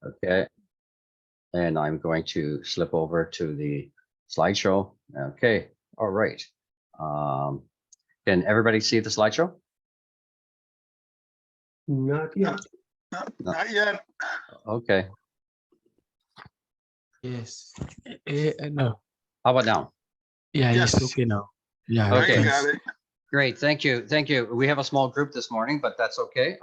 Okay, and I'm going to slip over to the slideshow. Okay, all right. Can everybody see the slideshow? Not yet. Not yet. Okay, Yes. No. how about now? Yeah, Yes. it's okay now. Yeah. Now Okay. you got it. Great, thank you, thank you. We have a small group this morning, but that's okay.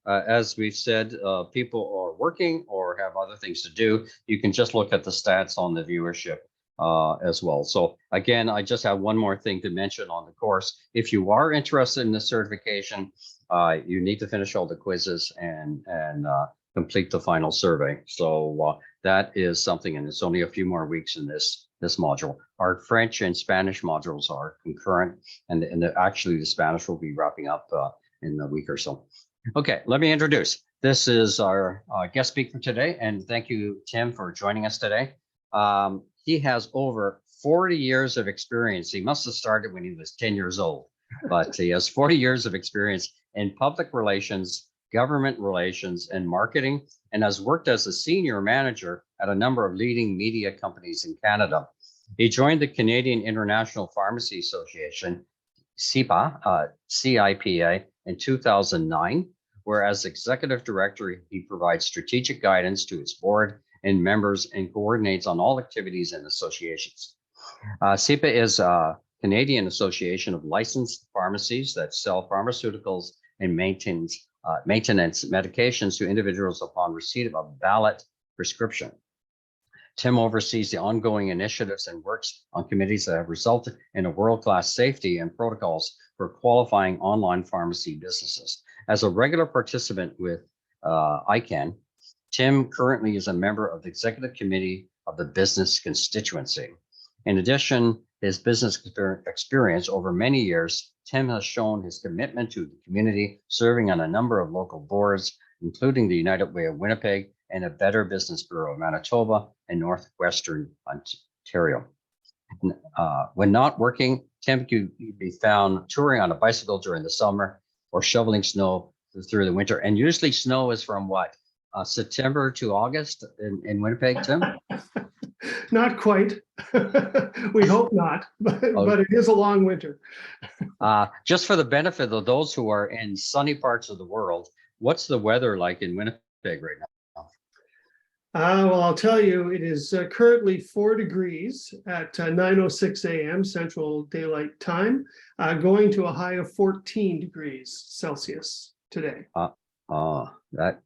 As we've said, people are working or have other things to do. You can just look at the stats on the viewership as well. So again, I just have one more thing to mention on the course. If you are interested in the certification, you need to finish all the quizzes and complete the final survey. So that is something, and it's only a few more weeks in this module. Our French and Spanish modules are concurrent, and actually the Spanish will be wrapping up in a week or so. Okay, let me introduce. This is our guest speaker today, and thank you, Tim, for joining us today. He has over 40 years of experience. He must have started when he was 10 years old, but he has 40 years of experience in public relations, government relations, and marketing, and has worked as a senior manager at a number of leading media companies in Canada. He joined the Canadian International Pharmacy Association, CIPA, CIPA, in 2009, where as executive director, he provides strategic guidance to its board and members and coordinates on all activities and associations. CIPA is a Canadian Association of licensed pharmacies that sell pharmaceuticals and maintenance medications to individuals upon receipt of a valid prescription. Tim oversees the ongoing initiatives and works on committees that have resulted in a world-class safety and protocols for qualifying online pharmacy businesses. As a regular participant with ICANN, Tim currently is a member of the executive committee of the business constituency. In addition, his business experience over many years, Tim has shown his commitment to the community, serving on a number of local boards, including the United Way of Winnipeg and a Better Business Bureau of Manitoba and Northwestern Ontario. When not working, Tim could be found touring on a bicycle during the summer or shoveling snow through the winter. And usually snow is from what? September to August in Winnipeg, Tim? Not quite. We hope not, but it is a long winter. Just for the benefit of those who are in sunny parts of the world, what's the weather like in Winnipeg right now? Well, I'll tell you, it is currently 4 degrees at 9:06 a.m. Central Daylight Time, going to a high of 14 degrees Celsius today.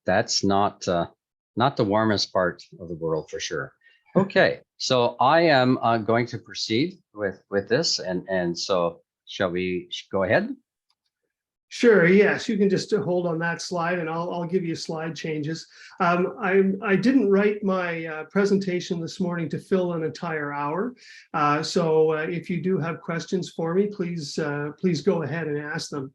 That's not the warmest part of the world for sure. Okay, so I am going to proceed with this, and so shall we go ahead? Sure. Yes, you can just hold on that slide, and I'll give you slide changes. I didn't write my presentation this morning to fill an entire hour, so if you do have questions for me, please go ahead and ask them.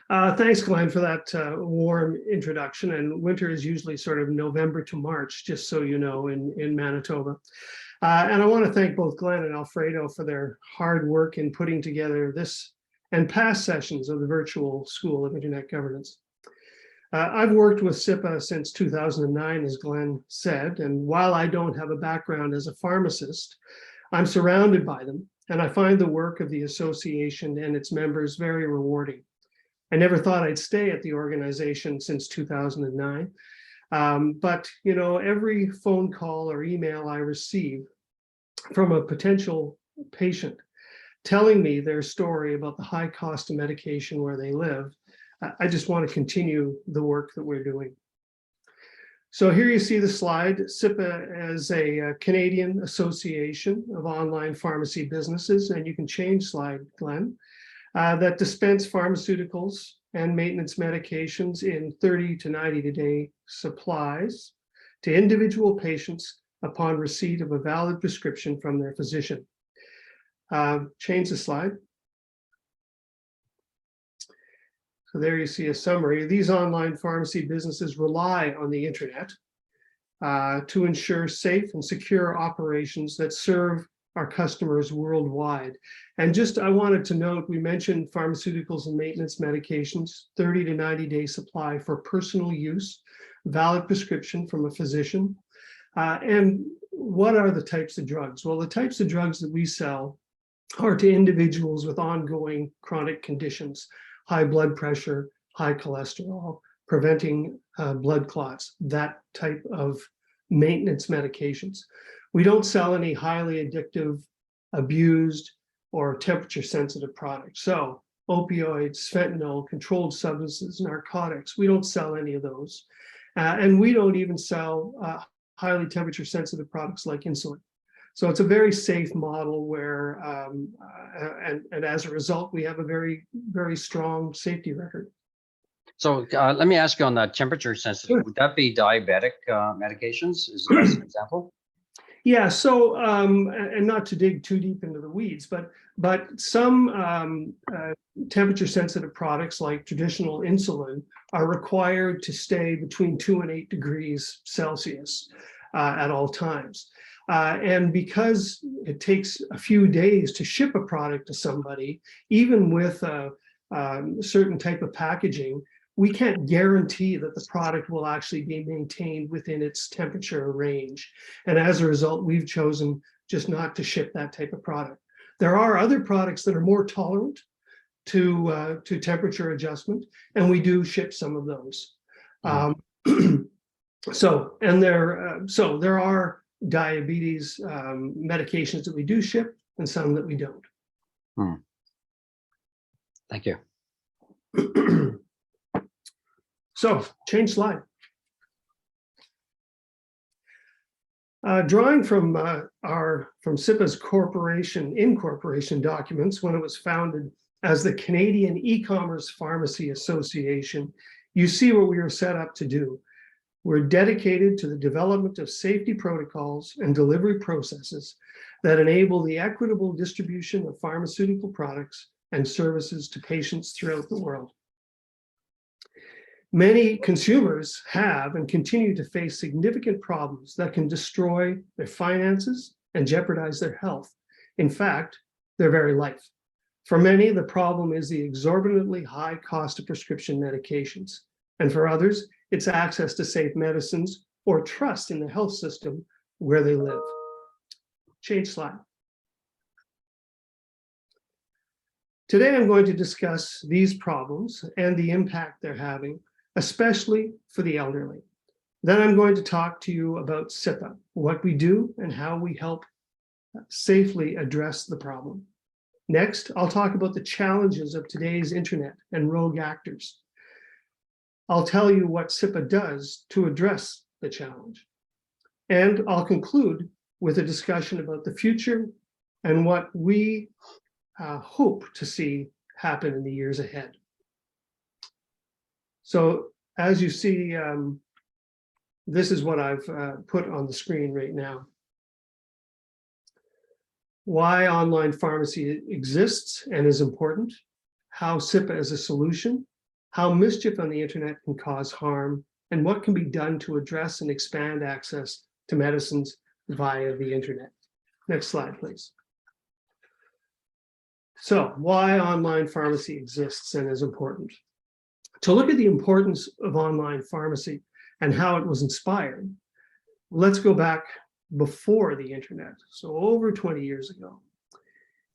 Thanks, Glenn, for that warm introduction. And winter is usually sort of November to March, just so you know, in Manitoba. And I want to thank both Glenn and Alfredo for their hard work in putting together this and past sessions of the Virtual School of Internet Governance. I've worked with CIPA since 2009, as Glenn said, and while I don't have a background as a pharmacist, I'm surrounded by them, and I find the work of the association and its members very rewarding. I never thought I'd stay at the organization since 2009, but you know, every phone call or email I receive from a potential patient telling me their story about the high cost of medication where they live, I just want to continue the work that we're doing. So here you see the slide. CIPA is a Canadian Association of Online Pharmacy Businesses, and you can change slide, Glenn, that dispense pharmaceuticals and maintenance medications in 30 to 90-day supplies to individual patients upon receipt of a valid prescription from their physician. Change the slide. So there you see a summary. These online pharmacy businesses rely on the internet to ensure safe and secure operations that serve our customers worldwide. And just, I wanted to note, we mentioned pharmaceuticals and maintenance medications, 30 to 90-day supply for personal use. valid prescription from a physician. And what are the types of drugs? Well, the types of drugs that we sell are to individuals with ongoing chronic conditions, high blood pressure, high cholesterol, preventing blood clots, that type of maintenance medications. We don't sell any highly addictive, abused, or temperature-sensitive products. So opioids, fentanyl, controlled substances, narcotics, we don't sell any of those. And we don't even sell highly temperature-sensitive products like insulin. So it's a very safe model where, and as a result, we have a very, very strong safety record. So let me ask you on that temperature sensitive, would that be diabetic medications as an example? Yeah, so, and not to dig too deep into the weeds, but some temperature sensitive products like traditional insulin are required to stay between 2 and 8 degrees Celsius at all times. And because it takes a few days to ship a product to somebody, even with a certain type of packaging, we can't guarantee that the product will actually be maintained within its temperature range. And as a result, we've chosen just not to ship that type of product. There are other products that are more tolerant to temperature adjustment, and we do ship some of those. So there are diabetes medications that we do ship and some that we don't. Thank you. So change slide. Drawing from SIPA's incorporation documents when it was founded as the Canadian E-commerce Pharmacy Association, you see what we are set up to do. We're dedicated to the development of safety protocols and delivery processes that enable the equitable distribution of pharmaceutical products and services to patients throughout the world. Many consumers have and continue to face significant problems that can destroy their finances and jeopardize their health. In fact, their very life. For many, the problem is the exorbitantly high cost of prescription medications. And for others, it's access to safe medicines or trust in the health system where they live. Change slide. Today, I'm going to discuss these problems and the impact they're having, especially for the elderly. Then I'm going to talk to you about SIPA, what we do and how we help safely address the problem. Next, I'll talk about the challenges of today's internet and rogue actors. I'll tell you what SIPA does to address the challenge. And I'll conclude with a discussion about the future and what we hope to see happen in the years ahead. So as you see, this is what I've put on the screen right now. Why online pharmacy exists and is important, how SIPA is a solution, how mischief on the internet can cause harm, and what can be done to address and expand access to medicines via the internet. Next slide, please. So why online pharmacy exists and is important. To look at the importance of online pharmacy and how it was inspired, let's go back before the internet, so over 20 years ago.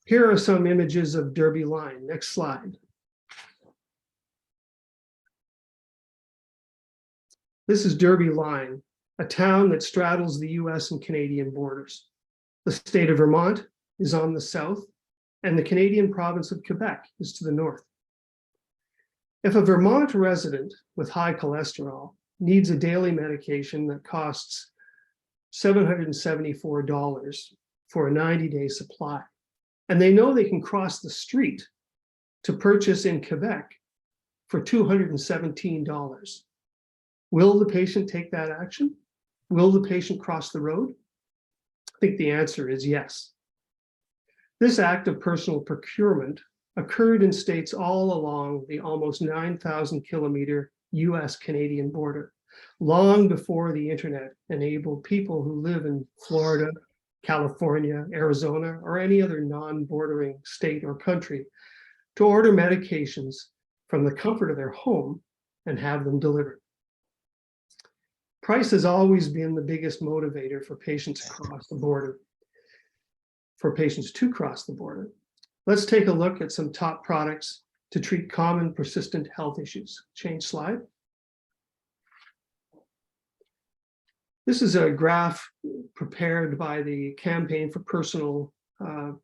Here are some images of Derby Line. Next slide. This is Derby Line, a town that straddles the US and Canadian borders. The state of Vermont is on the south, and the Canadian province of Quebec is to the north. If a Vermont resident with high cholesterol needs a daily medication that costs $774 for a 90-day supply, and they know they can cross the street to purchase in Quebec for $217, will the patient take that action? Will the patient cross the road? I think the answer is yes. This act of personal procurement occurred in states all along the almost 9,000 kilometer US-Canadian border, long before the internet enabled people who live in Florida, California, Arizona, or any other non-bordering state or country to order medications from the comfort of their home and have them delivered. Price has always been the biggest motivator for patients across the border, for patients to cross the border. Let's take a look at some top products to treat common persistent health issues. Change slide. This is a graph prepared by the Campaign for Personal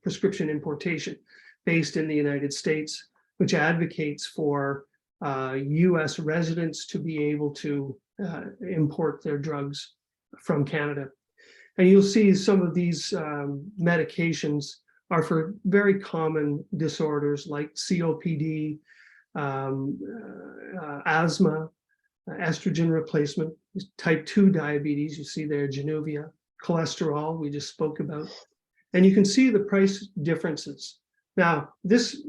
Prescription Importation based in the United States, which advocates for US residents to be able to import their drugs from Canada. And you'll see some of these medications are for very common disorders like COPD, asthma, estrogen replacement, type 2 diabetes, you see there, Januvia, cholesterol, we just spoke about. And you can see the price differences. Now, this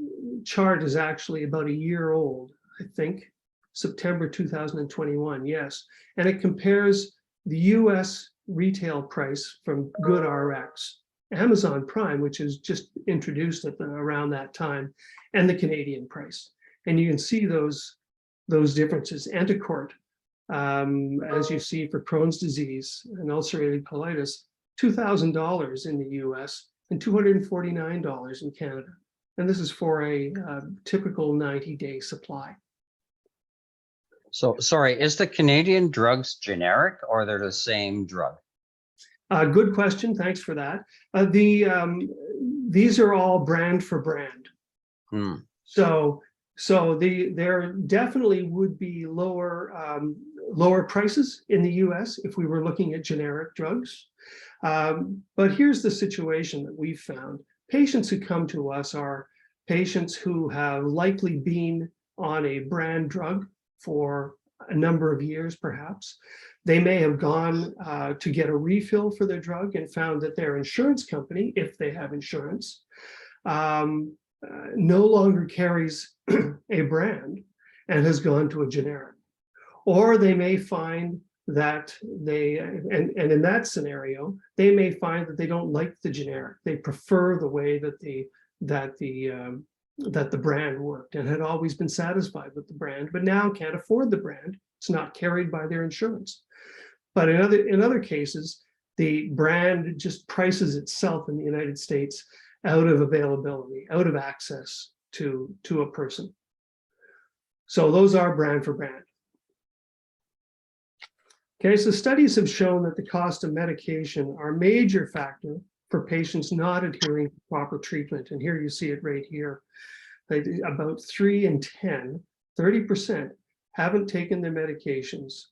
chart is actually about a year old, I think, September 2021, yes. And it compares the US retail price from GoodRx, Amazon Prime, which is just introduced at around that time, and the Canadian price. And you can see those differences. Entacort, as you see for Crohn's disease and ulcerative colitis, $2,000 in the US and $249 in Canada. And this is for a typical 90-day supply. So, sorry, is the Canadian drugs generic or they're the same drug? Good question. Thanks for that. These are all brand for brand. So there definitely would be lower prices in the US if we were looking at generic drugs. But here's the situation that we've found. Patients who come to us are patients who have likely been on a brand drug for a number of years, perhaps. They may have gone to get a refill for their drug and found that their insurance company, if they have insurance, no longer carries a brand and has gone to a generic. Or they may find that and in that scenario, they may find that they don't like the generic. They prefer the way that the brand worked and had always been satisfied with the brand, but now can't afford the brand. It's not carried by their insurance. But in other cases, the brand just prices itself in the United States out of availability, out of access to a person. So those are brand for brand. Okay, so studies have shown that the cost of medication are a major factor for patients not adhering to proper treatment. And here you see it right here. About 3 in 10, 30% haven't taken their medications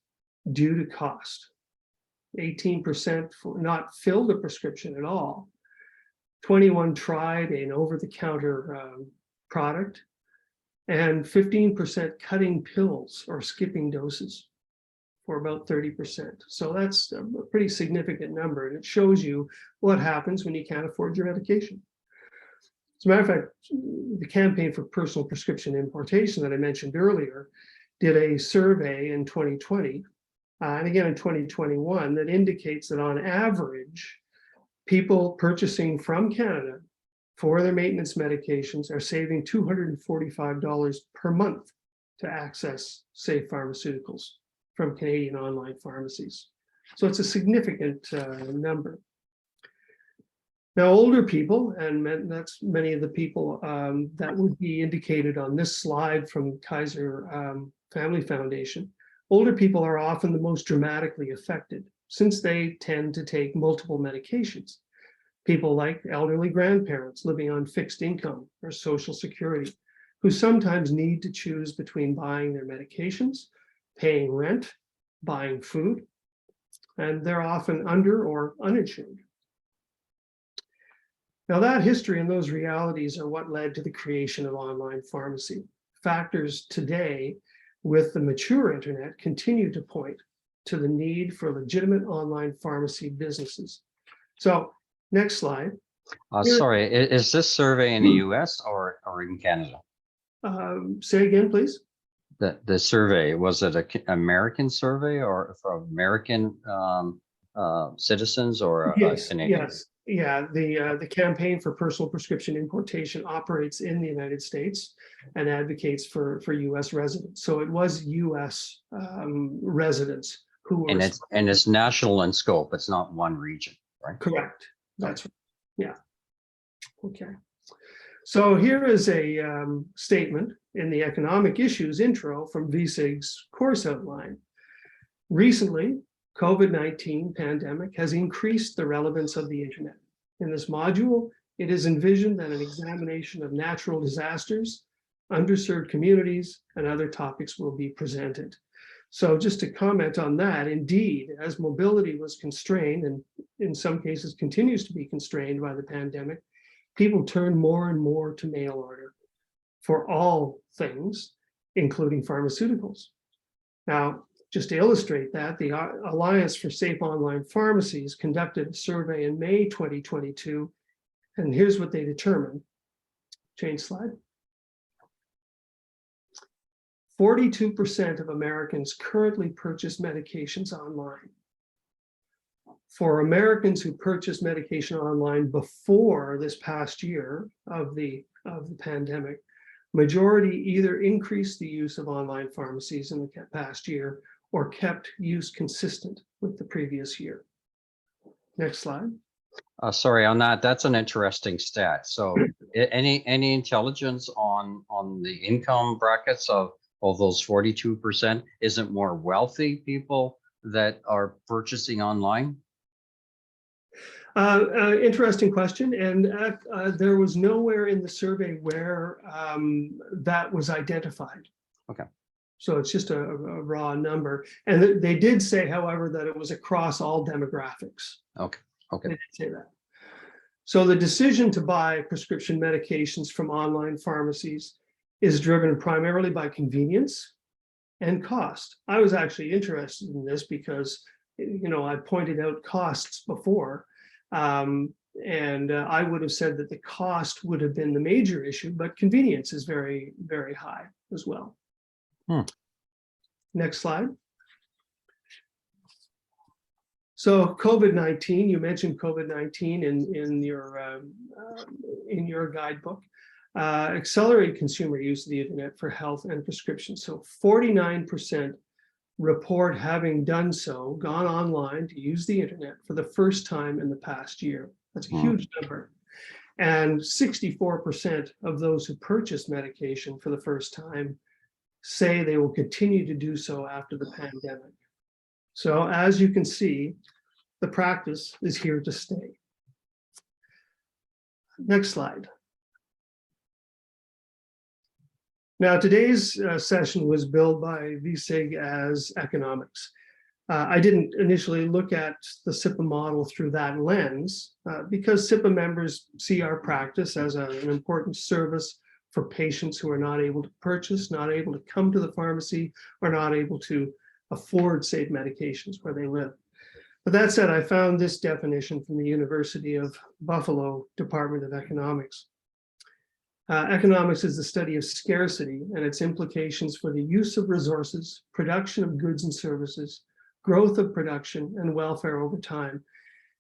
due to cost. 18% not filled a prescription at all. 21 tried an over-the-counter product, and 15% cutting pills or skipping doses for about 30%. So that's a pretty significant number, and it shows you what happens when you can't afford your medication. As a matter of fact, the Campaign for Personal Prescription Importation that I mentioned earlier did a survey in 2020, and again in 2021, that indicates that on average, people purchasing from Canada for their maintenance medications are saving $245 per month to access safe pharmaceuticals from Canadian online pharmacies. So it's a significant number. Now, older people, and that's many of the people that would be indicated on this slide from Kaiser Family Foundation, older people are often the most dramatically affected since they tend to take multiple medications. People like elderly grandparents living on fixed income or Social Security, who sometimes need to choose between buying their medications, paying rent, buying food, and they're often under or uninsured. Now, that history and those realities are what led to the creation of online pharmacy. Factors today with the mature internet continue to point to the need for legitimate online pharmacy businesses. So next slide. Sorry, is this survey in the US or in Canada? Say again, please. The survey, was it an American survey or from American citizens or Yes, Canadian? yes. Yeah, the Campaign for Personal Prescription Importation operates in the United States and advocates for US residents. So it was US residents who were And it's national in scope. It's not one region, right? correct. That's right. Yeah. Okay. So here is a statement in the economic issues intro from VSIG's course outline. Recently, COVID-19 pandemic has increased the relevance of the internet. In this module, it is envisioned that an examination of natural disasters, underserved communities, and other topics will be presented. So just to comment on that, indeed, as mobility was constrained and in some cases continues to be constrained by the pandemic, people turn more and more to mail order for all things, including pharmaceuticals. Now, just to illustrate that, the Alliance for Safe Online Pharmacies conducted a survey in May 2022, and here's what they determined. Change slide. 42% of Americans currently purchase medications online. For Americans who purchased medication online before this past year of the pandemic, majority either increased the use of online pharmacies in the past year or kept use consistent with the previous year. Next slide. Sorry on that. That's an interesting stat. So any intelligence on the income brackets of those 42%? Isn't more wealthy people that are purchasing online? Interesting question, and there was nowhere in the survey where that was identified. Okay. So it's just a raw number. And they did say, however, that it was across all demographics. Okay. Okay. They did say that. So the decision to buy prescription medications from online pharmacies is driven primarily by convenience and cost. I was actually interested in this because, I pointed out costs before. And I would have said that the cost would have been the major issue, but convenience is very, very high as well. Next slide. So COVID-19, you mentioned COVID-19 in your guidebook. Accelerate consumer use of the internet for health and prescription. So 49% report having done so, gone online to use the internet for the first time in the past year. That's a huge number. And 64% of those who purchase medication for the first time say they will continue to do so after the pandemic. So as you can see, the practice is here to stay. Next slide. Now, today's session was billed by VSIG as economics. I didn't initially look at the SIPA model through that lens because SIPA members see our practice as an important service for patients who are not able to purchase, not able to come to the pharmacy, or not able to afford safe medications where they live. But that said, I found this definition from the University of Buffalo Department of Economics. Economics is the study of scarcity and its implications for the use of resources, production of goods and services, growth of production, and welfare over time,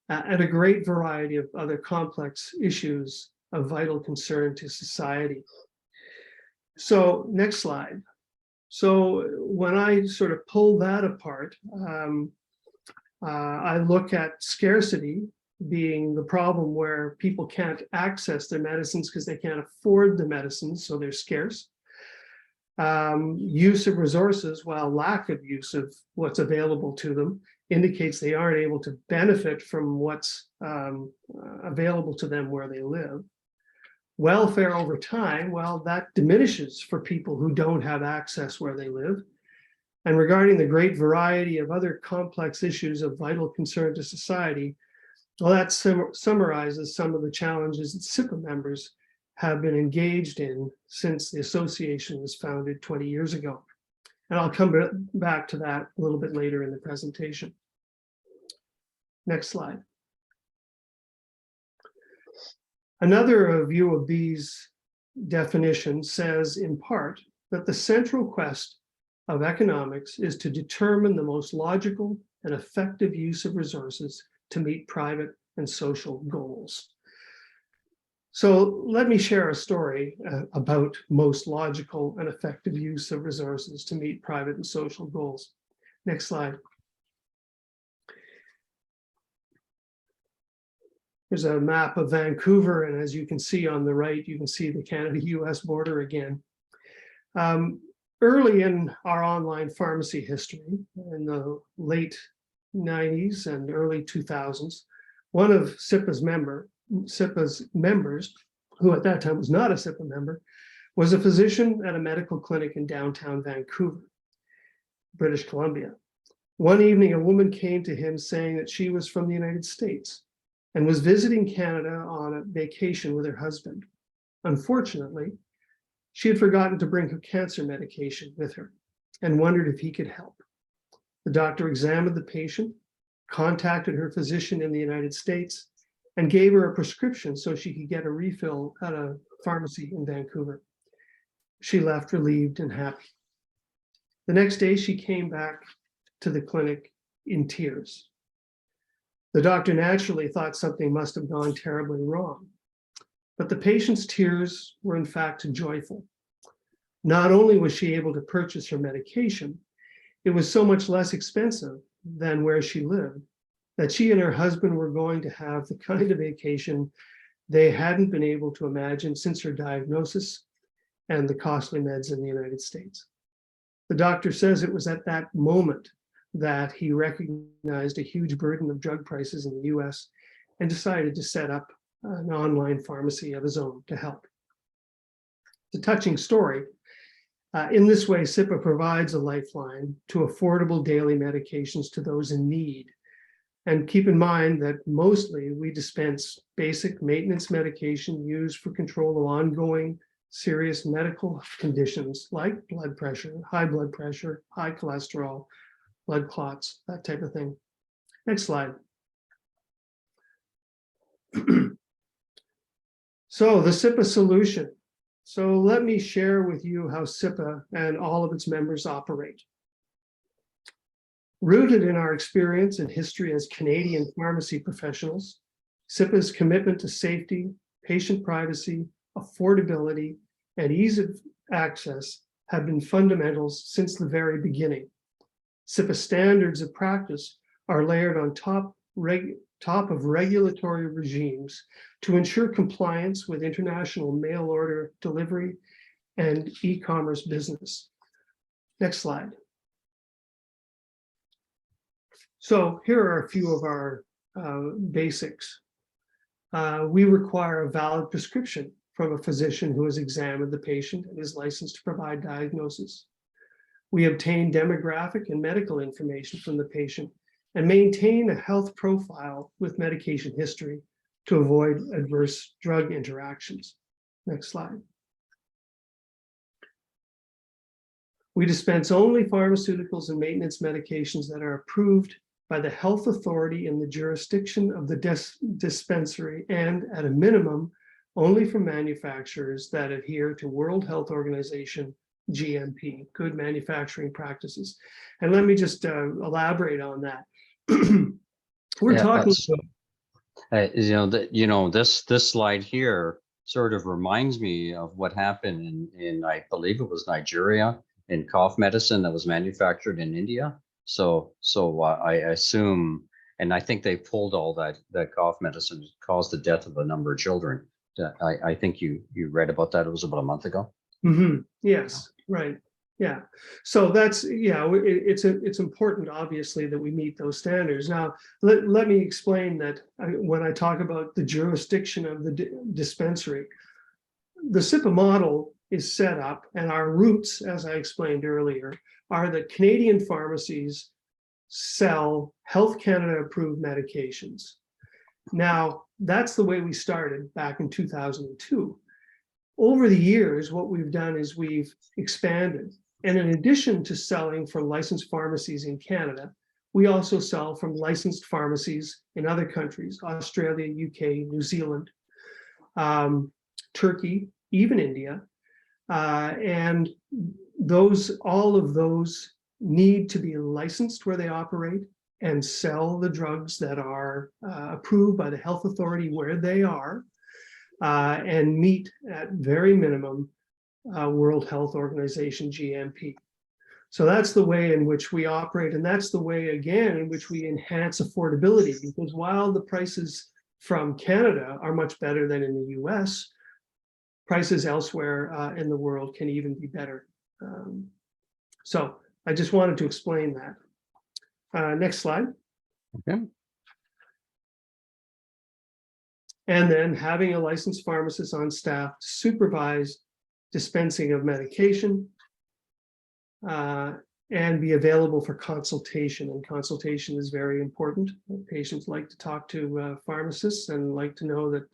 and a great variety of other complex issues of vital concern to society. So next slide. So when I sort of pull that apart, I look at scarcity being the problem where people can't access their medicines because they can't afford the medicines, so they're scarce. Use of resources, while lack of use of what's available to them indicates they aren't able to benefit from what's available to them where they live. Welfare over time, well, that diminishes for people who don't have access where they live. And regarding the great variety of other complex issues of vital concern to society, well, that summarizes some of the challenges that SIPA members have been engaged in since the association was founded 20 years ago. And I'll come back to that a little bit later in the presentation. Next slide. Another view of B's definition says, in part, that the central quest of economics is to determine the most logical and effective use of resources to meet private and social goals. So let me share a story about most logical and effective use of resources to meet private and social goals. Next slide. Here's a map of Vancouver, and as you can see on the right, you can see the Canada-US border again. Early in our online pharmacy history, in the late 90s and early 2000s, one of SIPA's members, who at that time was not a SIPA member, was a physician at a medical clinic in downtown Vancouver, British Columbia. One evening, a woman came to him saying that she was from the United States and was visiting Canada on a vacation with her husband. Unfortunately, she had forgotten to bring her cancer medication with her and wondered if he could help. The doctor examined the patient, contacted her physician in the United States, and gave her a prescription so she could get a refill at a pharmacy in Vancouver. She left relieved and happy. The next day, she came back to the clinic in tears. The doctor naturally thought something must have gone terribly wrong, but the patient's tears were in fact joyful. Not only was she able to purchase her medication, it was so much less expensive than where she lived that she and her husband were going to have the kind of vacation they hadn't been able to imagine since her diagnosis and the costly meds in the United States. The doctor says it was at that moment that he recognized a huge burden of drug prices in the US and decided to set up an online pharmacy of his own to help. It's a touching story. In this way, SIPA provides a lifeline to affordable daily medications to those in need. And keep in mind that mostly we dispense basic maintenance medication used for control of ongoing serious medical conditions like blood pressure, high cholesterol, blood clots, that type of thing. Next slide. So the SIPA solution. So let me share with you how SIPA and all of its members operate. Rooted in our experience and history as Canadian pharmacy professionals, SIPA's commitment to safety, patient privacy, affordability, and ease of access have been fundamentals since the very beginning. SIPA standards of practice are layered on top of regulatory regimes to ensure compliance with international mail order delivery and e-commerce business. Next slide. So here are a few of our basics. We require a valid prescription from a physician who has examined the patient and is licensed to provide diagnosis. We obtain demographic and medical information from the patient and maintain a health profile with medication history to avoid adverse drug interactions. Next slide. We dispense only pharmaceuticals and maintenance medications that are approved by the health authority in the jurisdiction of the dispensary and, at a minimum, only from manufacturers that adhere to World Health Organization GMP, good manufacturing practices. And let me just elaborate on that. We're talking about, this slide here sort of reminds me of what happened in I believe it was Nigeria, in cough medicine that was manufactured in India. So I assume, and I think they pulled all that cough medicine, caused the death of a number of children. I think you read about that. It was about a month ago. Mm-hmm. Yes, right. Yeah. So that's, it's important, obviously, that we meet those standards. Now, let me explain that when I talk about the jurisdiction of the dispensary, the SIPA model is set up, and our roots, as I explained earlier, are that Canadian pharmacies sell Health Canada approved medications. Now, that's the way we started back in 2002. Over the years, what we've done is we've expanded. And in addition to selling from licensed pharmacies in Canada, we also sell from licensed pharmacies in other countries, Australia, UK, New Zealand, Turkey, even India. And all of those need to be licensed where they operate and sell the drugs that are approved by the health authority where they are, and meet at very minimum World Health Organization GMP. So that's the way in which we operate, and that's the way, again, in which we enhance affordability, because while the prices from Canada are much better than in the US, prices elsewhere in the world can even be better. So I just wanted to explain that. Next slide. Okay. And then having a licensed pharmacist on staff to supervise dispensing of medication and be available for consultation. And consultation is very important. Patients like to talk to pharmacists and like to know that,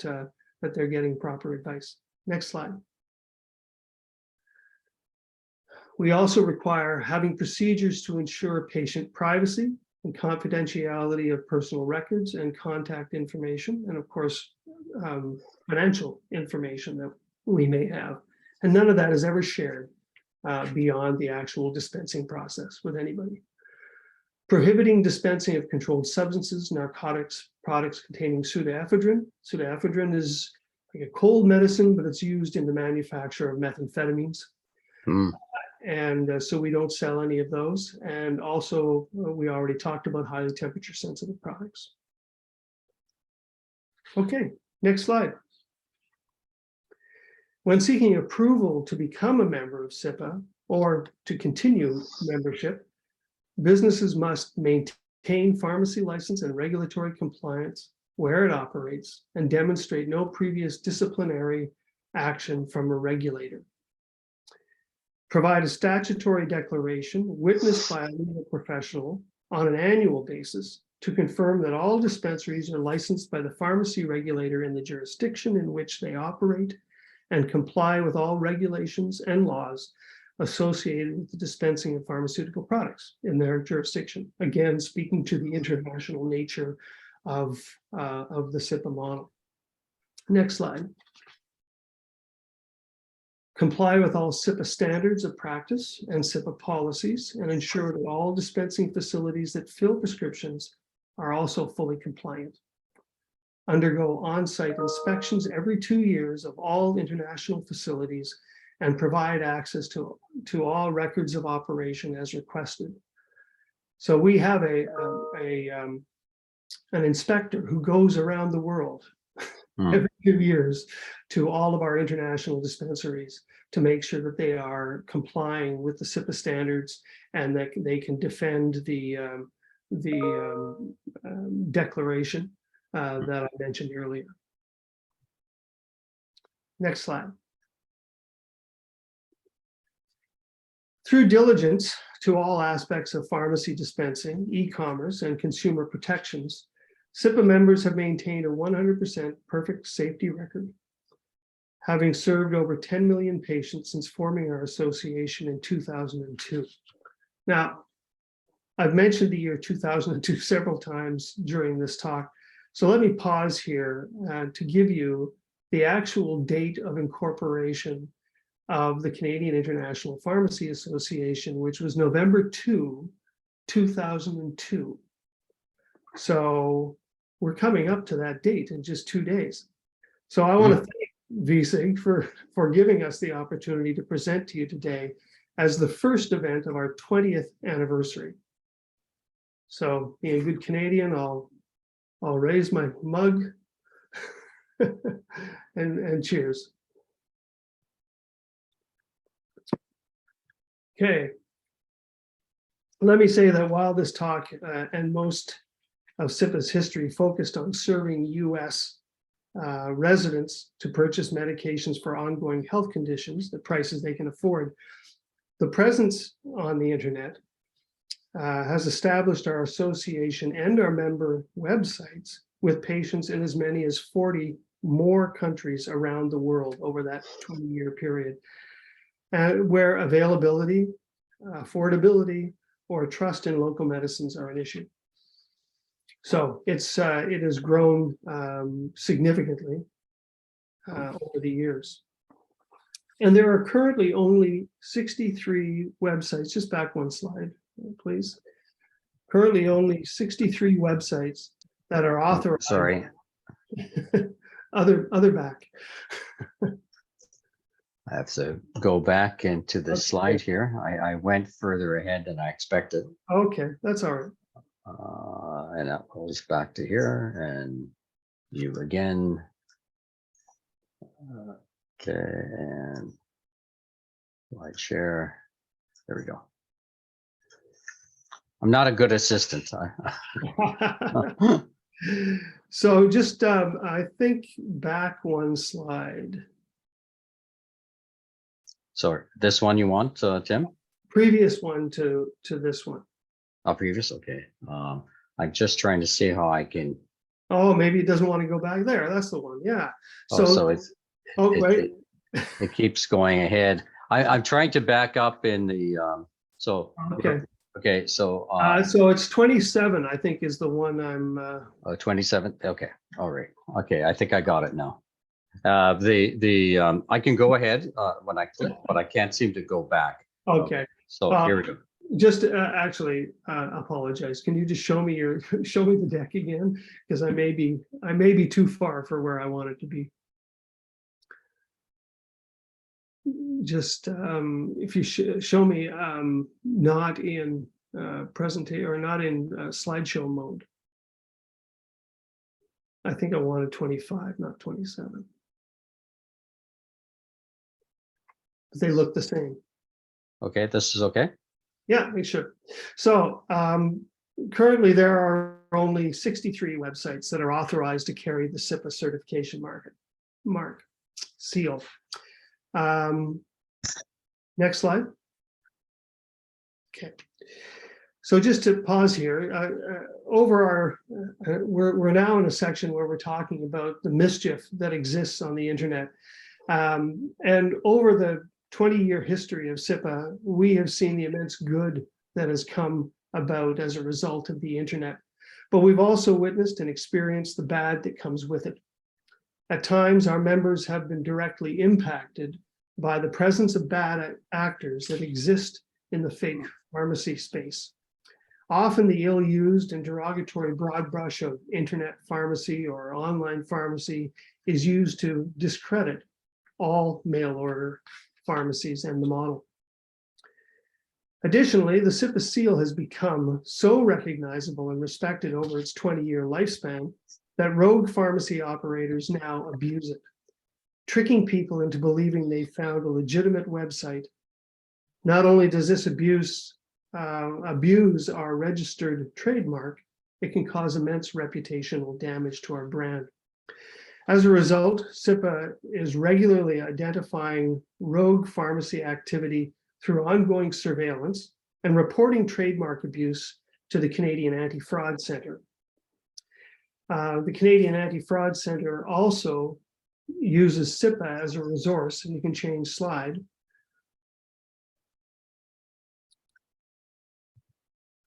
that they're getting proper advice. Next slide. We also require having procedures to ensure patient privacy and confidentiality of personal records and contact information, and of course, financial information that we may have. And none of that is ever shared beyond the actual dispensing process with anybody. Prohibiting dispensing of controlled substances, narcotics, products containing pseudoephedrine. Pseudoephedrine is like a cold medicine, but it's used in the manufacture of methamphetamines. And so we don't sell any of those. And also, we already talked about highly temperature sensitive products. Okay, next slide. When seeking approval to become a member of SIPA or to continue membership, businesses must maintain pharmacy license and regulatory compliance where it operates and demonstrate no previous disciplinary action from a regulator. Provide a statutory declaration witnessed by a legal professional on an annual basis to confirm that all dispensaries are licensed by the pharmacy regulator in the jurisdiction in which they operate and comply with all regulations and laws associated with the dispensing of pharmaceutical products in their jurisdiction. Again, speaking to the international nature of the SIPA model. Next slide. Comply with all SIPA standards of practice and SIPA policies and ensure that all dispensing facilities that fill prescriptions are also fully compliant. Undergo on-site inspections every 2 years of all international facilities and provide access to all records of operation as requested. So we have an inspector who goes around the world every 2 years to all of our international dispensaries to make sure that they are complying with the SIPA standards and that they can defend the declaration that I mentioned earlier. Next slide. Through diligence to all aspects of pharmacy dispensing, e-commerce, and consumer protections, SIPA members have maintained a 100% perfect safety record, having served over 10 million patients since forming our association in 2002. Now, I've mentioned the year 2002 several times during this talk, so let me pause here to give you the actual date of incorporation of the Canadian International Pharmacy Association, which was November 2, 2002. So we're coming up to that date in just 2 days. So I want to thank VSIG for giving us the opportunity to present to you today as the first event of our 20th anniversary. So being a good Canadian, I'll raise my mug and cheers. Okay. Let me say that while this talk and most of SIPA's history focused on serving US residents to purchase medications for ongoing health conditions at prices they can afford, the presence on the internet has established our association and our member websites with patients in as many as 40 more countries around the world over that 20-year period, where availability, affordability, or trust in local medicines are an issue. So it has grown significantly over the years. And there are currently only 63 websites, just back one slide, please. Currently only 63 websites that are authorized. Sorry. Other back. I have to go back into the slide here. I went further ahead than I expected. Okay, that's all right. And that goes back to here, and you again. Okay, and slide share. There we go. I'm not a good assistant. So just, I think back one slide. So this one you want, Tim? Previous one to this one. Previous, okay. I'm just trying to see how I can. Oh, maybe it doesn't want to go back there. That's the one. Yeah. So So, it's oh, it, wait. it keeps going ahead. I'm trying to back up in the so Okay. okay, so So it's 27, I think, is the one I'm. 27. Okay, all right. Okay, I think I got it now. I can go ahead when I click, but I can't seem to go back. Okay. So here we go. Just actually apologize. Can you just show me the deck again? Because I may be too far for where I want it to be. Just if you show me not in presentation or not in slideshow mode. I think I wanted 25, not 27. They look the same. Okay, this is okay. Yeah, they should. So currently there are only 63 websites that are authorized to carry the SIPA certification seal. Next slide. Okay. So just to pause here, we're now in a section where we're talking about the mischief that exists on the internet. And over the 20-year history of SIPA, we have seen the immense good that has come about as a result of the internet. But we've also witnessed and experienced the bad that comes with it. At times, our members have been directly impacted by the presence of bad actors that exist in the fake pharmacy space. Often the ill-used and derogatory broad brush of internet pharmacy or online pharmacy is used to discredit all mail order pharmacies and the model. Additionally, the SIPA seal has become so recognizable and respected over its 20-year lifespan that rogue pharmacy operators now abuse it, tricking people into believing they found a legitimate website. Not only does this abuse our registered trademark, it can cause immense reputational damage to our brand. As a result, SIPA is regularly identifying rogue pharmacy activity through ongoing surveillance and reporting trademark abuse to the Canadian Anti-Fraud Centre. The Canadian Anti-Fraud Centre also uses SIPA as a resource, and you can change slide.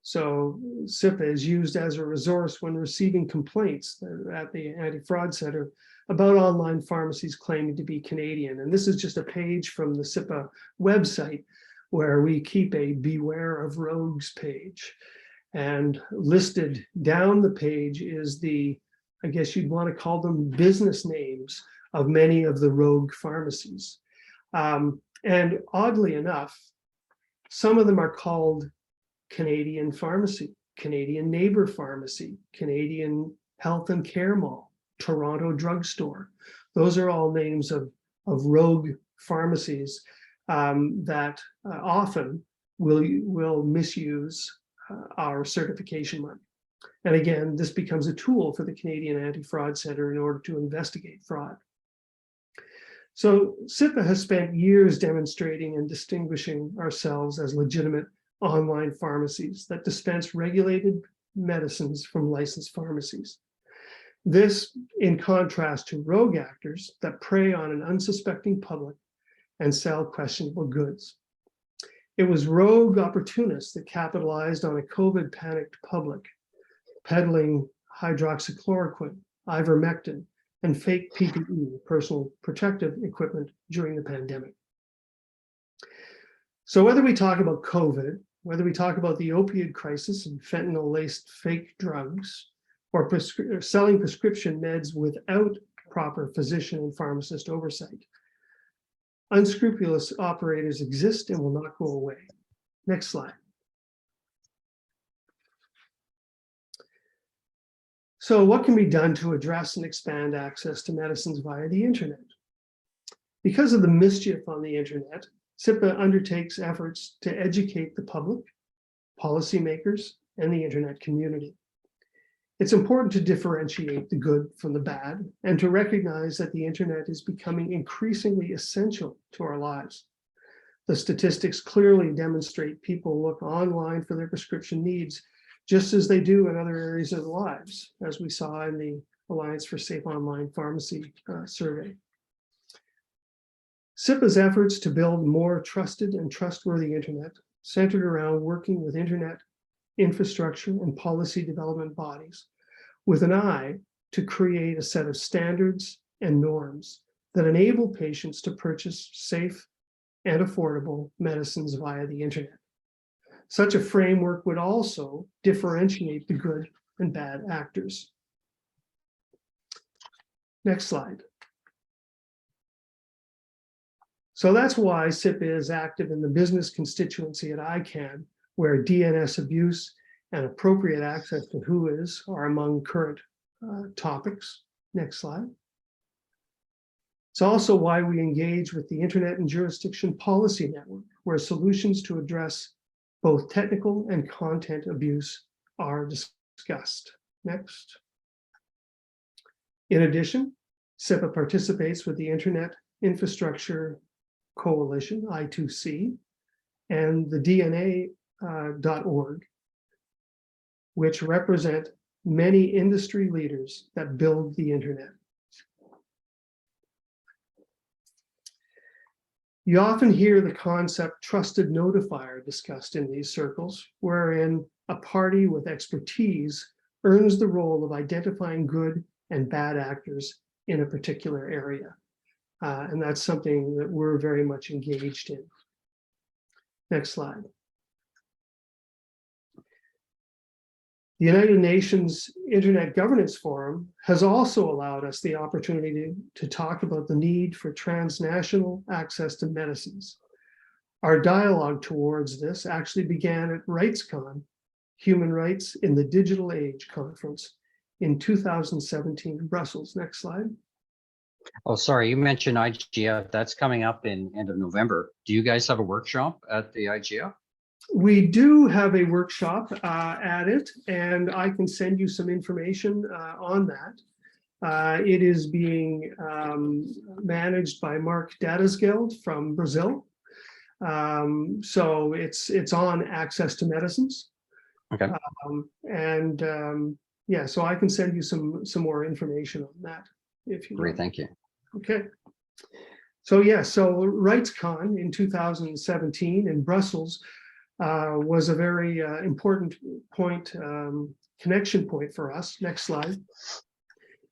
So SIPA is used as a resource when receiving complaints at the Anti-Fraud Centre about online pharmacies claiming to be Canadian. And this is just a page from the SIPA website where we keep a beware of rogues page. And listed down the page is I guess you'd want to call them business names of many of the rogue pharmacies. And oddly enough, some of them are called Canadian Pharmacy, Canadian Neighbor Pharmacy, Canadian Health and Care Mall, Toronto Drugstore. Those are all names of rogue pharmacies that often will misuse our certification mark. And again, this becomes a tool for the Canadian Anti-Fraud Centre in order to investigate fraud. So SIPA has spent years demonstrating and distinguishing ourselves as legitimate online pharmacies that dispense regulated medicines from licensed pharmacies. This in contrast to rogue actors that prey on an unsuspecting public and sell questionable goods. It was rogue opportunists that capitalized on a COVID panicked public, peddling hydroxychloroquine, ivermectin, and fake PPE, personal protective equipment, during the pandemic. So whether we talk about COVID, whether we talk about the opioid crisis and fentanyl-laced fake drugs, or selling prescription meds without proper physician and pharmacist oversight, unscrupulous operators exist and will not go away. Next slide. So what can be done to address and expand access to medicines via the internet? Because of the mischief on the internet, SIPA undertakes efforts to educate the public, policymakers, and the internet community. It's important to differentiate the good from the bad and to recognize that the internet is becoming increasingly essential to our lives. The statistics clearly demonstrate people look online for their prescription needs, just as they do in other areas of their lives, as we saw in the Alliance for Safe Online Pharmacy survey. SIPA's efforts to build more trusted and trustworthy internet centered around working with internet infrastructure and policy development bodies with an eye to create a set of standards and norms that enable patients to purchase safe and affordable medicines via the internet. Such a framework would also differentiate the good and bad actors. Next slide. So that's why SIPA is active in the business constituency at ICANN, where DNS abuse and appropriate access to WHOIS are among current topics. Next slide. It's also why we engage with the Internet and Jurisdiction Policy Network, where solutions to address both technical and content abuse are discussed. Next. In addition, SIPA participates with the Internet Infrastructure Coalition, I2C, and the DNA.org, which represent many industry leaders that build the internet. You often hear the concept trusted notifier discussed in these circles, wherein a party with expertise earns the role of identifying good and bad actors in a particular area. And that's something that we're very much engaged in. Next slide. The United Nations Internet Governance Forum has also allowed us the opportunity to talk about the need for transnational access to medicines. Our dialogue towards this actually began at RightsCon, Human Rights in the Digital Age Conference in 2017 in Brussels. Next slide. Oh, sorry, you mentioned IGF. That's coming up in end of November. Do you guys have a workshop at the IGF? We do have a workshop at it, and I can send you some information on that. It is being managed by Mark Dadesgeld from Brazil. So it's on access to medicines. Okay. Yeah, so I can send you some more information on that if you Great, like. thank you. Okay. So yeah, so RightsCon in 2017 in Brussels was a very important point, connection point for us. Next slide.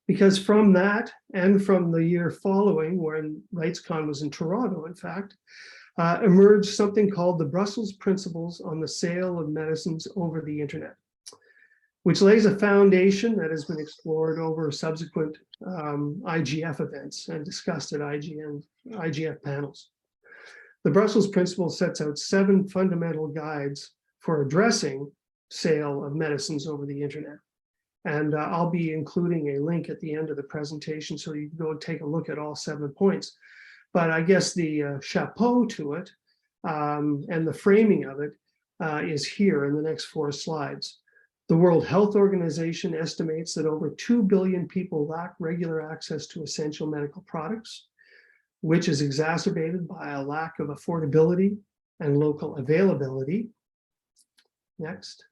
Because from that and from the year following, when RightsCon was in Toronto, in fact, emerged something called the Brussels Principles on the Sale of Medicines over the Internet, which lays a foundation that has been explored over subsequent IGF events and discussed at IGF panels. The Brussels Principle sets out 7 fundamental guides for addressing sale of medicines over the internet. And I'll be including a link at the end of the presentation so you can go take a look at all 7 points. But I guess the chapeau to it and the framing of it is here in the next 4 slides. The World Health Organization estimates that over 2 billion people lack regular access to essential medical products, which is exacerbated by a lack of affordability and local availability. Next.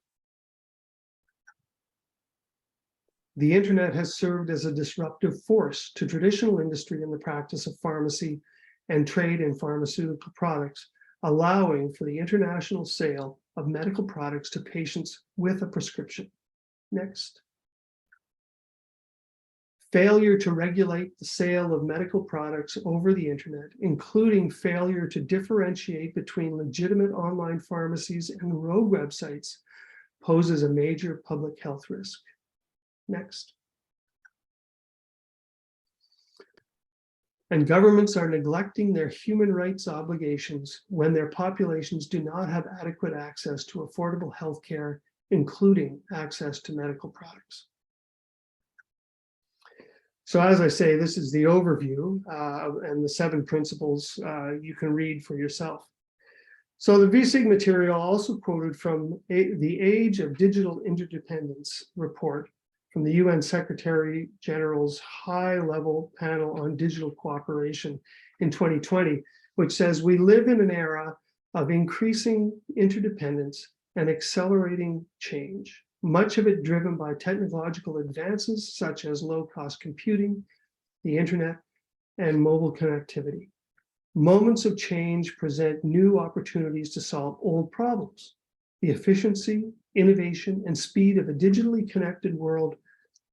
The internet has served as a disruptive force to traditional industry in the practice of pharmacy and trade in pharmaceutical products, allowing for the international sale of medical products to patients with a prescription. Next. Failure to regulate the sale of medical products over the internet, including failure to differentiate between legitimate online pharmacies and rogue websites, poses a major public health risk. Next. And governments are neglecting their human rights obligations when their populations do not have adequate access to affordable health care, including access to medical products. So as I say, this is the overview and the 7 principles you can read for yourself. So the VSIG material also quoted from the Age of Digital Interdependence report from the UN Secretary General's high-level panel on digital cooperation in 2020, which says we live in an era of increasing interdependence and accelerating change, much of it driven by technological advances such as low-cost computing, the internet, and mobile connectivity. Moments of change present new opportunities to solve old problems. The efficiency, innovation, and speed of a digitally connected world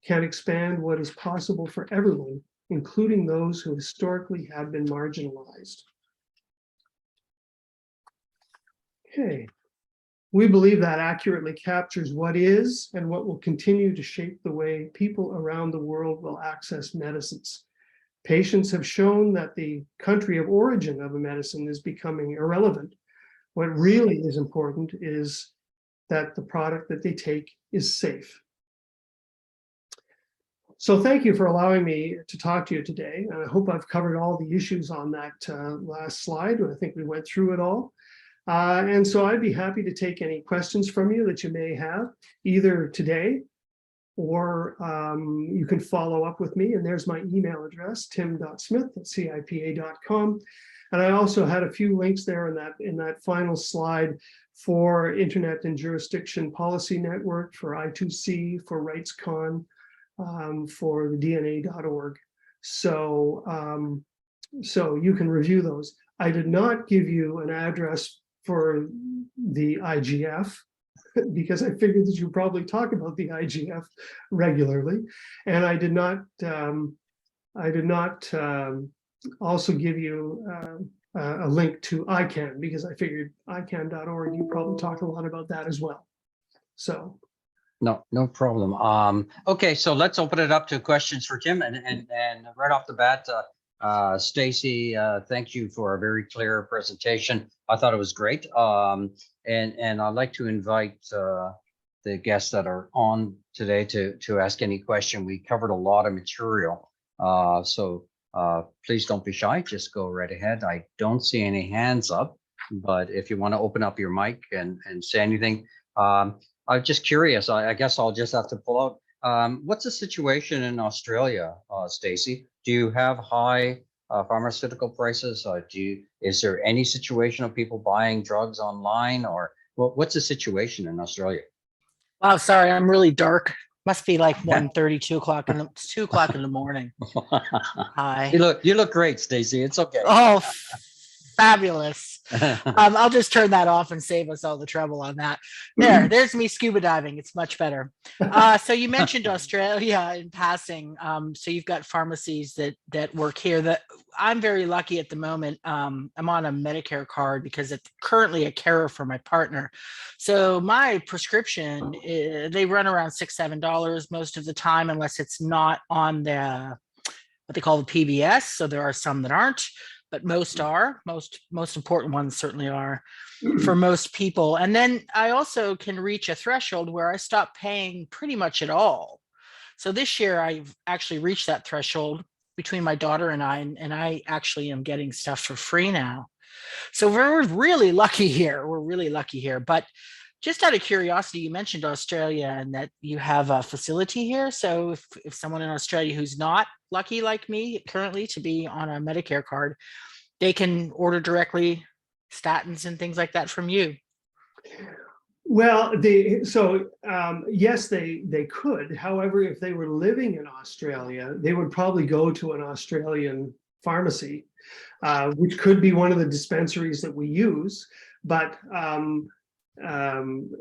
can expand what is possible for everyone, including those who historically have been marginalized. Okay. We believe that accurately captures what is and what will continue to shape the way people around the world will access medicines. Patients have shown that the country of origin of a medicine is becoming irrelevant. What really is important is that the product that they take is safe. So thank you for allowing me to talk to you today. I hope I've covered all the issues on that last slide. I think we went through it all. And so I'd be happy to take any questions from you that you may have, either today or you can follow up with me. And there's my email address, tim.smith@cipa.com. And I also had a few links there in that final slide for Internet and Jurisdiction Policy Network, for I2C, for RightsCon, for the DNA.org. So you can review those. I did not give you an address for the IGF because I figured that you probably talk about the IGF regularly, and I did not also give you a link to ICANN because I figured ICANN.org, you probably talk a lot about that as well. So. No problem. Okay, so let's open it up to questions for Tim, and right off the bat, Stacy, thank you for a very clear presentation. I thought it was great. And I'd like to invite the guests that are on today to ask any question. We covered a lot of material, so please don't be shy. Just go right ahead. I don't see any hands up, but if you want to open up your mic and say anything. I'm just curious. I guess I'll just have to pull out. What's the situation in Australia, Stacy? Do you have high pharmaceutical prices? Is there any situation of people buying drugs online, or what's the situation in Australia? Wow, sorry, I'm really dark. Must be like 1:30, 2 o'clock in the 2 o'clock in the morning. Hi. You look great, Stacy. It's okay. Oh, fabulous. I'll just turn that off and save us all the trouble on that. There's me scuba diving. It's much better. So you mentioned Australia in passing. So you've got pharmacies that work here. That I'm very lucky at the moment. I'm on a Medicare card because it's currently a carer for my partner. So my prescription, they run around $6-7 most of the time, unless it's not on the what they call the PBS. So there are some that aren't, but most are. Most important ones certainly are for most people. And then I also can reach a threshold where I stop paying pretty much at all. So this year I've actually reached that threshold between my daughter and I actually am getting stuff for free now. So we're really lucky here. We're really lucky here. But just out of curiosity, you mentioned Australia and that you have a facility here. So if someone in Australia who's not lucky like me currently to be on a Medicare card, they can order directly statins and things like that from you. Well, yes, they could. However, if they were living in Australia, they would probably go to an Australian pharmacy, which could be one of the dispensaries that we use, but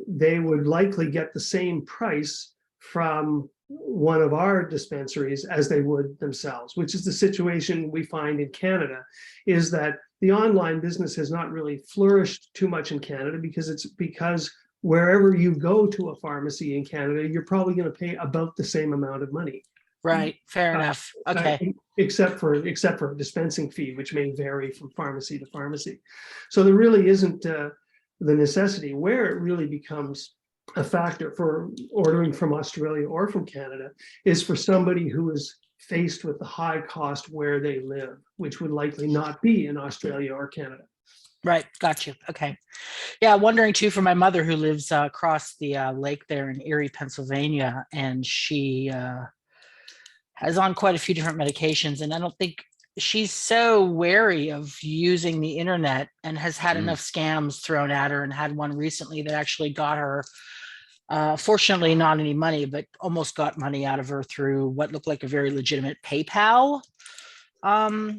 they would likely get the same price from one of our dispensaries as they would themselves, which is the situation we find in Canada, is that the online business has not really flourished too much in Canada because wherever you go to a pharmacy in Canada, you're probably going to pay about the same amount of money. Right. Fair enough. Okay. Except for a dispensing fee, which may vary from pharmacy to pharmacy. So there really isn't the necessity. Where it really becomes a factor for ordering from Australia or from Canada is for somebody who is faced with the high cost where they live, which would likely not be in Australia or Canada. Right. Got you. Okay. Yeah. Wondering too for my mother who lives across the lake there in Erie, Pennsylvania, and she has on quite a few different medications. And I don't think she's so wary of using the internet and has had enough scams thrown at her, and had one recently that actually got her, fortunately, not any money, but almost got money out of her through what looked like a very legitimate PayPal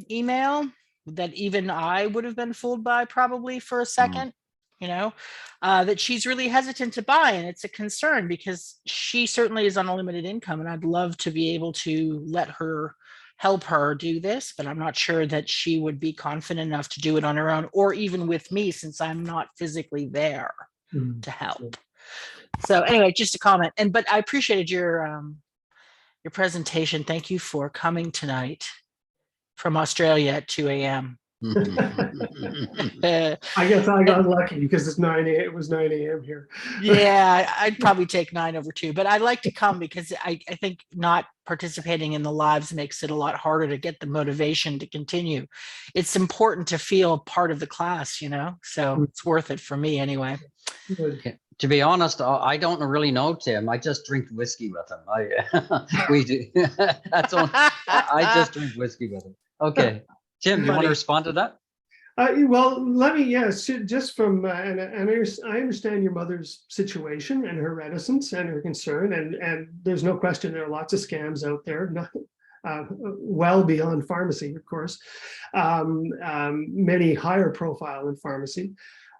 email that even I would have been fooled by probably for a second, that she's really hesitant to buy. And it's a concern because she certainly is on a limited income, and I'd love to be able to help her do this, but I'm not sure that she would be confident enough to do it on her own, or even with me, since I'm not physically there to help. So anyway, just a comment. But I appreciated your presentation. Thank you for coming tonight from Australia at 2 a.m. I guess I got lucky because it's 9 a.m. It was 9 a.m. here. Yeah, I'd probably take 9 over 2, but I like to come because I think not participating in the lives makes it a lot harder to get the motivation to continue. It's important to feel part of the class, so it's worth it for me anyway. Good. To be honest, I don't really know Tim. I just drink whiskey with him. We do. That's all. I just drink whiskey with him. Okay, Tim, you want to respond to that? Well, let me, yes, just from, and I understand your mother's situation and her reticence and her concern, and there's no question there are lots of scams out there, well beyond pharmacy, of course, many higher profile in pharmacy.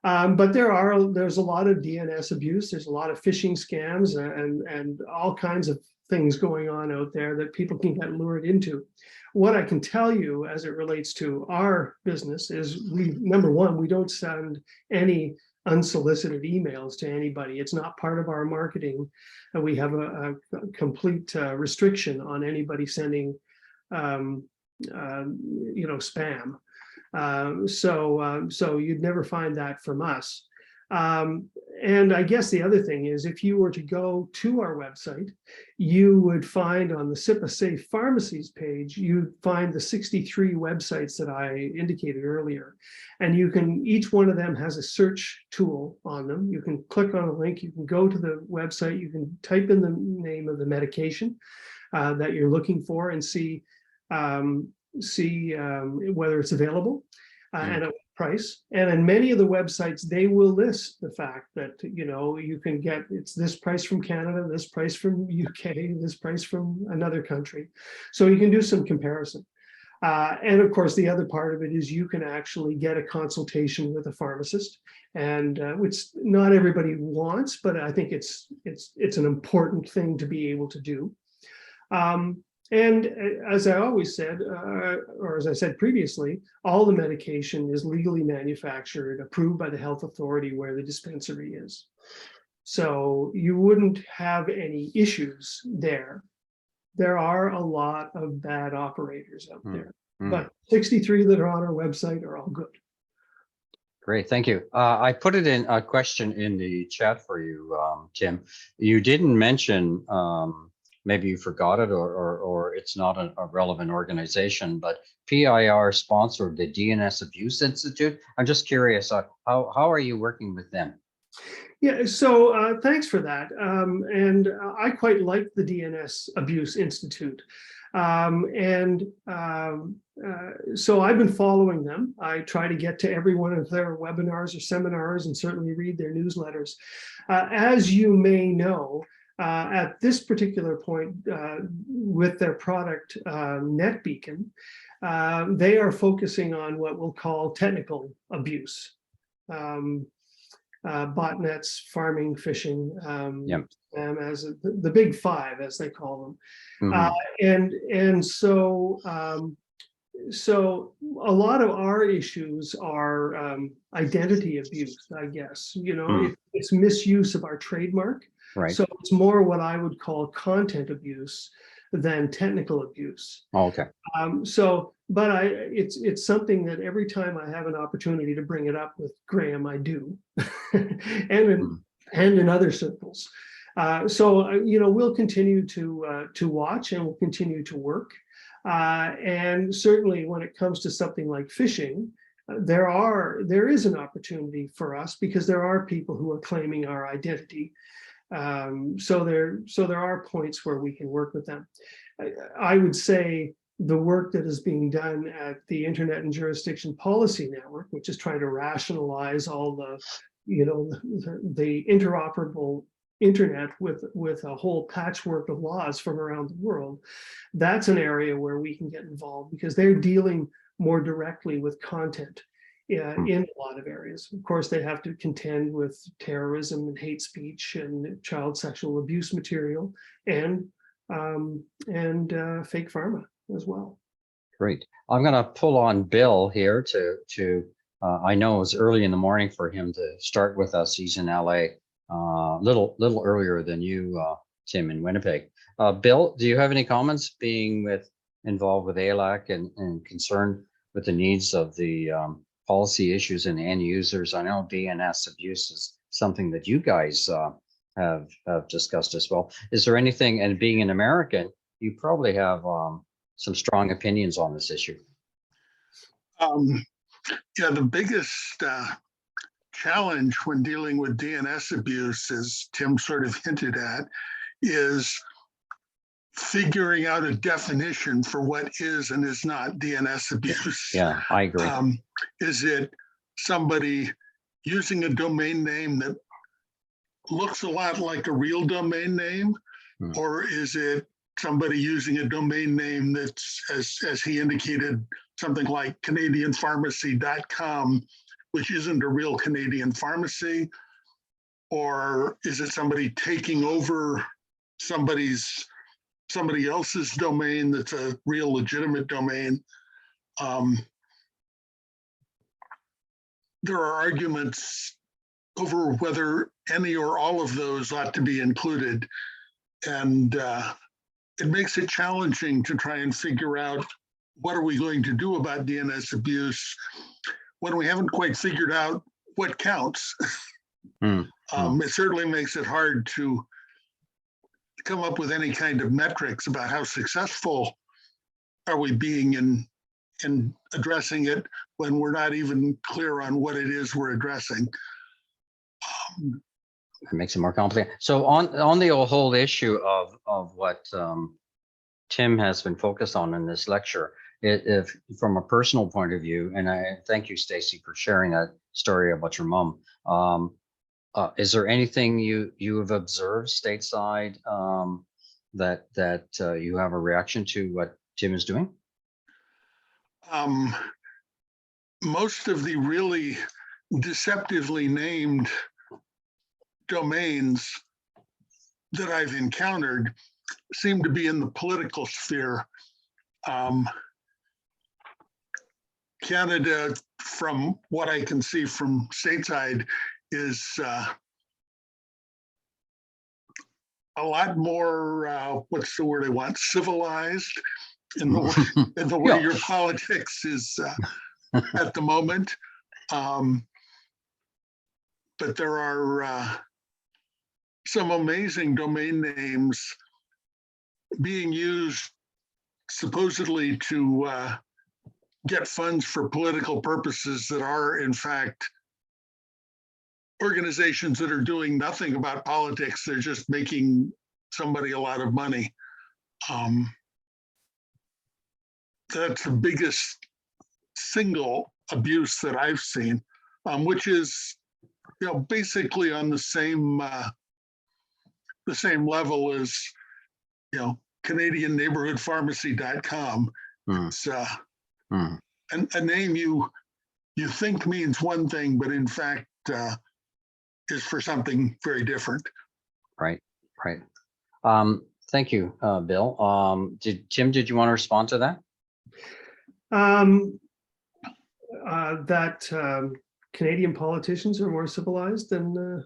But there's a lot of DNS abuse. There's a lot of phishing scams and all kinds of things going on out there that people can get lured into. What I can tell you as it relates to our business is number one, we don't send any unsolicited emails to anybody. It's not part of our marketing. And we have a complete restriction on anybody sending, spam. So you'd never find that from us. And I guess the other thing is, if you were to go to our website, you would find on the SIPA Safe Pharmacies page, you'd find the 63 websites that I indicated earlier. And each one of them has a search tool on them. You can click on a link, you can go to the website, you can type in the name of the medication that you're looking for and see whether it's available and at what price. And in many of the websites, they will list the fact that, you can get, it's this price from Canada, this price from UK, this price from another country. So you can do some comparison. And of course, the other part of it is you can actually get a consultation with a pharmacist, and which not everybody wants, but I think it's an important thing to be able to do. And as I always said, or as I said previously, all the medication is legally manufactured, approved by the health authority where the dispensary is. So you wouldn't have any issues there. There are a lot of bad operators out there, but 63 that are on our website are all good. Great, thank you. I put it in a question in the chat for you, Tim. You didn't mention, maybe you forgot it, or it's not a relevant organization, but PIR sponsored the DNS Abuse Institute. I'm just curious, how are you working with them? Yeah, so thanks for that. And I quite like the DNS Abuse Institute. So I've been following them. I try to get to every one of their webinars or seminars and certainly read their newsletters. As you may know, at this particular point with their product NetBeacon, they are focusing on what we'll call technical abuse. Botnets, farming, phishing, as the big five, as they call them. So a lot of our issues are identity abuse, I guess. It's misuse of our trademark. Right. So it's more what I would call content abuse than technical abuse. Oh, okay. But it's something that every time I have an opportunity to bring it up with Graham, I do, and in other circles. We'll continue to watch, and we'll continue to work. And certainly when it comes to something like phishing, there is an opportunity for us because there are people who are claiming our identity. So there are points where we can work with them. I would say the work that is being done at the Internet and Jurisdiction Policy Network, which is trying to rationalize all the interoperable internet with a whole patchwork of laws from around the world, that's an area where we can get involved because they're dealing more directly with content in a lot of areas. Of course, they have to contend with terrorism and hate speech and child sexual abuse material and fake pharma as well. Great. I'm going to pull on Bill here to I know it was early in the morning for him to start with us. He's in LA, little earlier than you, Tim, in Winnipeg. Bill, do you have any comments being involved with ALAC and concerned with the needs of the policy issues and end users? I know DNS abuse is something that you guys have discussed as well. Is there anything, and being an American, you probably have some strong opinions on this issue? Yeah, the biggest challenge when dealing with DNS abuse, as Tim sort of hinted at, is figuring out a definition for what is and is not DNS abuse. Yeah, I agree. Is it somebody using a domain name that looks a lot like a real domain name? Or is it somebody using a domain name that's, as he indicated, something like CanadianPharmacy.com, which isn't a real Canadian pharmacy? Or is it somebody taking over somebody else's domain that's a real legitimate domain? There are arguments over whether any or all of those ought to be included. And it makes it challenging to try and figure out what are we going to do about DNS abuse when we haven't quite figured out what counts. It certainly makes it hard to come up with any kind of metrics about how successful are we being in addressing it when we're not even clear on what it is we're addressing. It makes it more complicated. So on the whole issue of what Tim has been focused on in this lecture, if from a personal point of view, and I thank you, Stacy, for sharing that story about your mom. Is there anything you have observed stateside that you have a reaction to what Tim is doing? Most of the really deceptively named domains that I've encountered seem to be in the political sphere. Canada, from what I can see from stateside, is a lot more, what's the word I want, civilized in the way your politics is at the moment. But there are some amazing domain names being used supposedly to get funds for political purposes that are, in fact, organizations that are doing nothing about politics. They're just making somebody a lot of money. That's the biggest single abuse that I've seen, which is, basically on the same level as, CanadianNeighborhoodPharmacy.com. It's a name you think means one thing, but in fact is for something very different. Right. Thank you, Bill. Tim, did you want to respond to that? That Canadian politicians are more civilized than.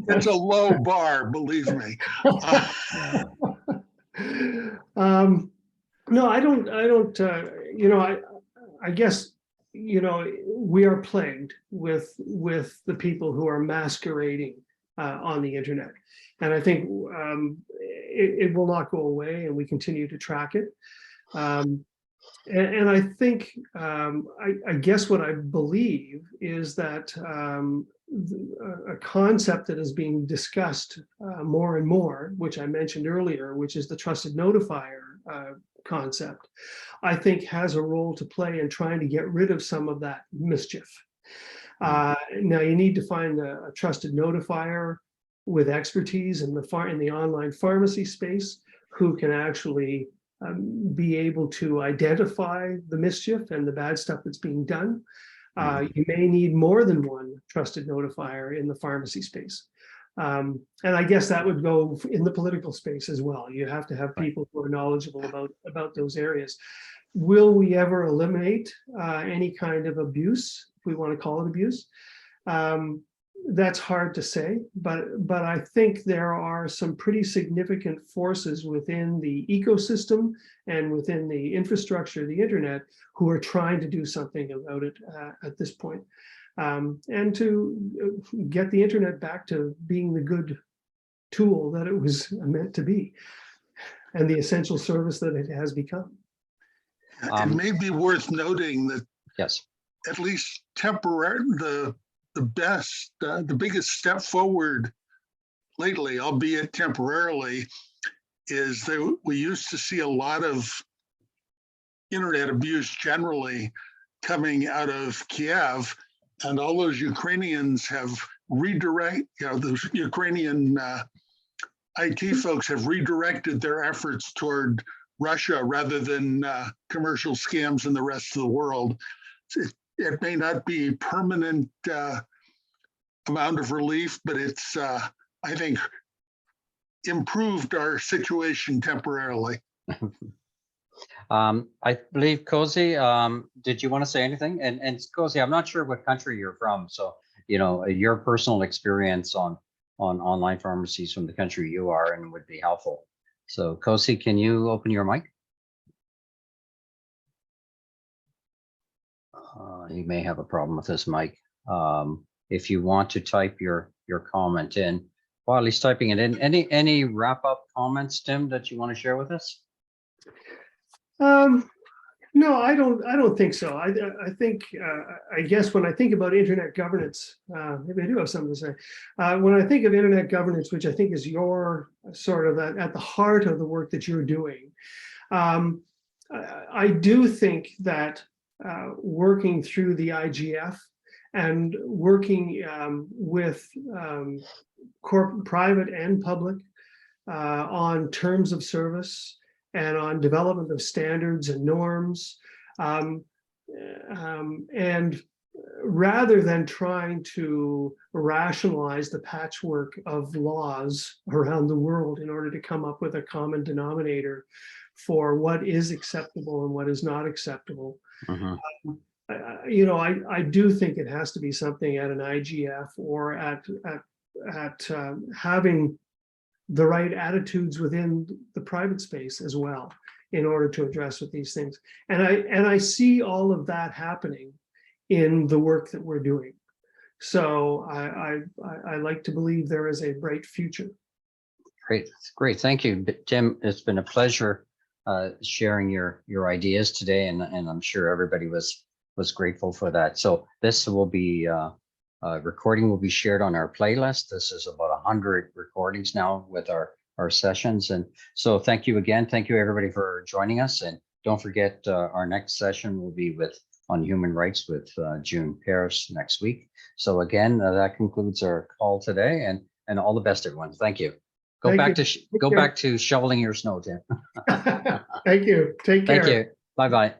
It's a low bar, believe me. No, I don't. I guess we are plagued with the people who are masquerading on the internet. And I think it will not go away, and we continue to track it. And I think, I guess what I believe is that a concept that is being discussed more and more, which I mentioned earlier, which is the trusted notifier concept, I think has a role to play in trying to get rid of some of that mischief. Now you need to find a trusted notifier with expertise in the online pharmacy space who can actually be able to identify the mischief and the bad stuff that's being done. You may need more than one trusted notifier in the pharmacy space. And I guess that would go in the political space as well. You have to have people who are knowledgeable about those areas. Will we ever eliminate any kind of abuse, if we want to call it abuse? That's hard to say, but I think there are some pretty significant forces within the ecosystem and within the infrastructure of the internet who are trying to do something about it at this point, and to get the internet back to being the good tool that it was meant to be, and the essential service that it has become. It may be worth noting that Yes. at least temporarily, the biggest step forward lately, albeit temporarily, is that we used to see a lot of internet abuse generally coming out of Kiev, and all those Ukrainians have those Ukrainian IT folks have redirected their efforts toward Russia rather than commercial scams in the rest of the world. It may not be a permanent amount of relief, but it's, I think, improved our situation temporarily. I believe Cozy, did you want to say anything? And Cozy, I'm not sure what country you're from, so your personal experience on online pharmacies from the country you are in would be helpful. So Cozy, can you open your mic? You may have a problem with this mic. If you want to type your comment in while he's typing it in, any wrap up comments, Tim, that you want to share with us? No, I don't think so. I think, I guess when I think about internet governance, maybe I do have something to say. When I think of internet governance, which I think is your sort of at the heart of the work that you're doing, I do think that working through the IGF and working with private and public on terms of service and on development of standards and norms. And rather than trying to rationalize the patchwork of laws around the world in order to come up with a common denominator for what is acceptable and what is not acceptable, I do think it has to be something at an IGF or at having the right attitudes within the private space as well in order to address with these things. And I see all of that happening in the work that we're doing. So I like to believe there is a bright future. Great. Thank you, Tim. It's been a pleasure sharing your ideas today, and I'm sure everybody was grateful for that. So this will be recording will be shared on our playlist. This is about 100 recordings now with our sessions. And so thank you again. Thank you everybody for joining us. And don't forget our next session will be on human rights with June Paris next week. So again, that concludes our call today, and all the best, everyone. Thank you. Go back to shoveling your snow, Tim. Thank you. Take care. Thank you. Bye-bye.